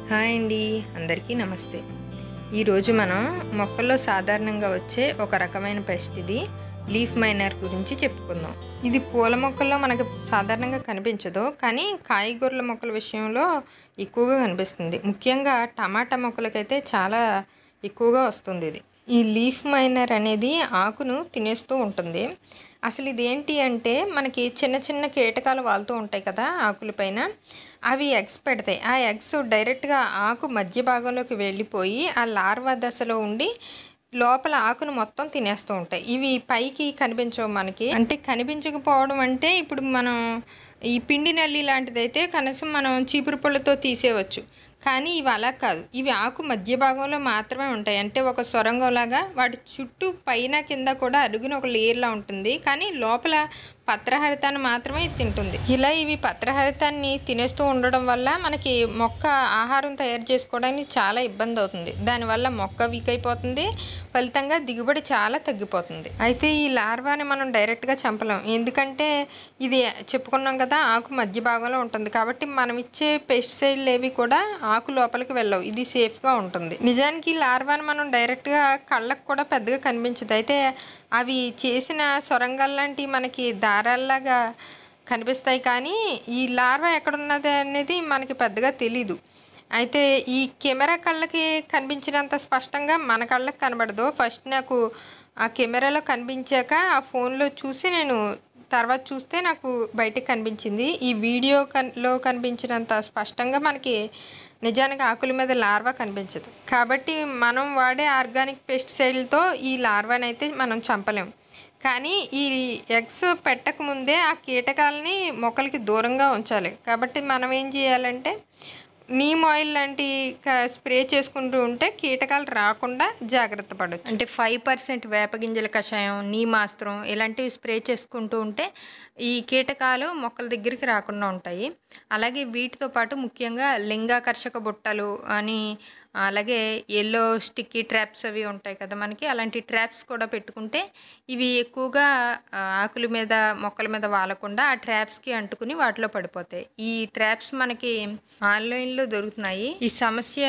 Hi అండి, అందరికీ నమస్తే. ఈరోజు మనం మొక్కల్లో సాధారణంగా వచ్చే ఒక రకమైన పెస్ట్ ఇది లీఫ్ మైనర్ గురించి చెప్పుకుందాం. ఇది పూల మొక్కల్లో మనకు సాధారణంగా కనిపించదు, కానీ కాయగూరల మొక్కల విషయంలో ఎక్కువగా కనిపిస్తుంది. ముఖ్యంగా టమాటా మొక్కలకైతే చాలా ఎక్కువగా వస్తుంది ఇది. ఈ లీఫ్ మైనర్ అనేది ఆకును తినేస్తూ ఉంటుంది. అసలు ఇదేంటి అంటే మనకి చిన్న చిన్న కీటకాలు వాలుతూ ఉంటాయి కదా ఆకులపైన, అవి ఎగ్స్ పెడతాయి. ఆ ఎగ్స్ డైరెక్ట్గా ఆకు మధ్య భాగంలోకి వెళ్ళిపోయి ఆ లార్వా దశలో ఉండి లోపల ఆకును మొత్తం తినేస్తూ ఉంటాయి. ఇవి పైకి కనిపించవు మనకి. అంటే కనిపించకపోవడం అంటే ఇప్పుడు మనం ఈ పిండి నల్లి లాంటిదైతే కనీసం మనం చీపురు పళ్ళతో తీసేయవచ్చు, కానీ ఇవి అలా కాదు. ఇవి ఆకు మధ్య భాగంలో మాత్రమే ఉంటాయి. అంటే ఒక సొరంగంలాగా వాటి చుట్టూ పైన కింద కూడా అడుగున ఒక లేయర్లా ఉంటుంది, కానీ లోపల పత్రహరితాన్ని మాత్రమే తింటుంది. ఇలా ఇవి పత్రహరితాన్ని తినేస్తూ ఉండడం వల్ల మనకి మొక్క ఆహారం తయారు చేసుకోవడానికి చాలా ఇబ్బంది అవుతుంది. దానివల్ల మొక్క వీక్ అయిపోతుంది, ఫలితంగా దిగుబడి చాలా తగ్గిపోతుంది. అయితే ఈ లార్వాని మనం డైరెక్ట్గా చంపలేం, ఎందుకంటే ఇది చెప్పుకున్నాం కదా ఆకు మధ్య భాగంలో ఉంటుంది. కాబట్టి మనం ఇచ్చే పెస్టిసైడ్లు ఏవి కూడా ఆకు లోపలికి వెళ్ళవు, ఇది సేఫ్గా ఉంటుంది. నిజానికి ఈ లార్వాని మనం డైరెక్ట్గా కళ్ళకు కూడా పెద్దగా కనిపించదు. అయితే అవి చేసిన సొరంగాలు లాంటివి మనకి దారాల్లాగా కనిపిస్తాయి, కానీ ఈ లార్వా ఎక్కడున్నది అనేది మనకి పెద్దగా తెలీదు. అయితే ఈ కెమెరా కళ్ళకి కనిపించినంత స్పష్టంగా మన కళ్ళకి కనబడదు. ఫస్ట్ నాకు ఆ కెమెరాలో కనిపించాక ఆ ఫోన్లో చూసి నేను తర్వాత చూస్తే నాకు బయటకు కనిపించింది. ఈ వీడియోలో కనిపించినంత స్పష్టంగా మనకి నిజానికి ఆకుల మీద లార్వా కనిపించదు. కాబట్టి మనం వాడే ఆర్గానిక్ పెస్టిసైడ్లతో ఈ లార్వాని అయితే మనం చంపలేం. కానీ ఈ ఎగ్స్ పెట్టకముందే ఆ కీటకాలని మొక్కలకి దూరంగా ఉంచాలి. కాబట్టి మనం ఏం చేయాలంటే నీమ్ ఆయిల్ లాంటి స్ప్రే చేసుకుంటూ ఉంటే కీటకాలు రాకుండా జాగ్రత్త పడవచ్చు. అంటే 5% వేపగింజల కషాయం, నీమాస్త్రం ఇలాంటివి స్ప్రే చేసుకుంటూ ఉంటే ఈ కీటకాలు మొక్కల దగ్గరికి రాకుండా ఉంటాయి. అలాగే వీటితో పాటు ముఖ్యంగా లింగాకర్షక బుట్టలు అని, అలాగే ఎల్లో స్టిక్కీ ట్రాప్స్ అవి ఉంటాయి కదా మనకి, అలాంటి ట్రాప్స్ కూడా పెట్టుకుంటే ఇవి ఎక్కువగా ఆకుల మీద మొక్కల మీద వాలకుండా ఆ ట్రాప్స్కి అంటుకుని వాటిలో పడిపోతాయి. ఈ ట్రాప్స్ మనకి ఆన్లైన్లో దొరుకుతున్నాయి. ఈ సమస్య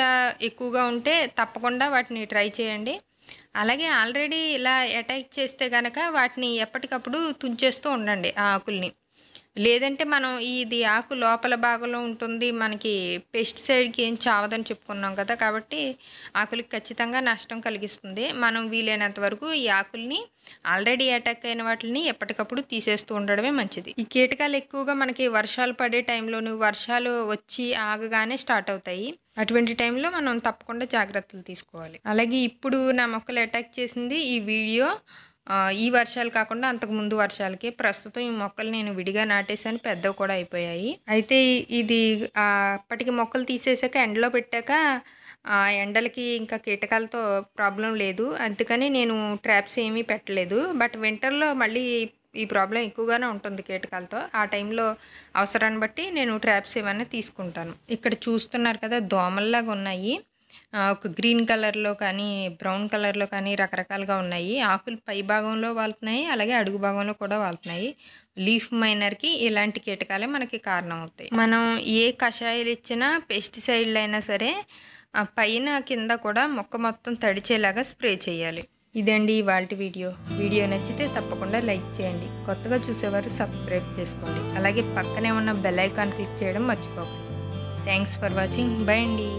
ఎక్కువగా ఉంటే తప్పకుండా వాటిని ట్రై చేయండి. అలాగే ఆల్రెడీ ఇలా అటాక్ చేస్తే కనుక వాటిని ఎప్పటికప్పుడు తుంచేస్తూ ఉండండి ఆ ఆకుల్ని. లేదంటే మనం ఇది ఆకు లోపల భాగంలో ఉంటుంది, మనకి పెస్టిసైడ్కి ఏం చావదని చెప్పుకున్నాం కదా, కాబట్టి ఆకులకి ఖచ్చితంగా నష్టం కలిగిస్తుంది. మనం వీలైనంత వరకు ఈ ఆకుల్ని ఆల్రెడీ అటాక్ అయిన వాటిని ఎప్పటికప్పుడు తీసేస్తూ ఉండడమే మంచిది. ఈ కీటకాలు ఎక్కువగా మనకి వర్షాలు పడే టైంలోను, వర్షాలు వచ్చి ఆగగానే స్టార్ట్ అవుతాయి. అటువంటి టైంలో మనం తప్పకుండా జాగ్రత్తలు తీసుకోవాలి. అలాగే ఇప్పుడు నా మొక్కలు అటాక్ చేసింది ఈ వీడియో ఈ వర్షాలు కాకుండా అంతకుముందు వర్షాలకి. ప్రస్తుతం ఈ మొక్కలు నేను విడిగా నాటేసాను, పెద్దవి కూడా అయిపోయాయి. అయితే ఇది అప్పటికి మొక్కలు తీసేసాక ఎండలో పెట్టాక ఎండలకి ఇంకా కీటకాలతో ప్రాబ్లం లేదు, అందుకని నేను ట్రాప్స్ ఏమీ పెట్టలేదు. బట్ వింటర్లో మళ్ళీ ఈ ప్రాబ్లం ఎక్కువగానే ఉంటుంది కీటకాలతో. ఆ టైంలో అవసరాన్ని బట్టి నేను ట్రాప్స్ ఏమైనా తీసుకుంటాను. ఇక్కడ చూస్తున్నారు కదా దోమల్లాగా ఉన్నాయి, ఒక గ్రీన్ కలర్లో కానీ బ్రౌన్ కలర్లో కానీ రకరకాలుగా ఉన్నాయి. ఆకులు పై భాగంలో వాళ్తున్నాయి, అలాగే అడుగు భాగంలో కూడా వాళ్తున్నాయి. లీఫ్ మైనర్కి ఇలాంటి కీటకాలే మనకి కారణం అవుతాయి. మనం ఏ కషాయాలు ఇచ్చినా పెస్టిసైడ్లు అయినా సరే పైన కింద కూడా మొక్క మొత్తం తడిచేలాగా స్ప్రే చేయాలి. ఇదండి ఇవాల్టి వీడియో నచ్చితే తప్పకుండా లైక్ చేయండి. కొత్తగా చూసేవారు సబ్స్క్రైబ్ చేసుకోండి. అలాగే పక్కనే ఉన్న బెల్ ఐకాన్ క్లిక్ చేయడం మర్చిపోకండి. Thanks for watching. బై అండి.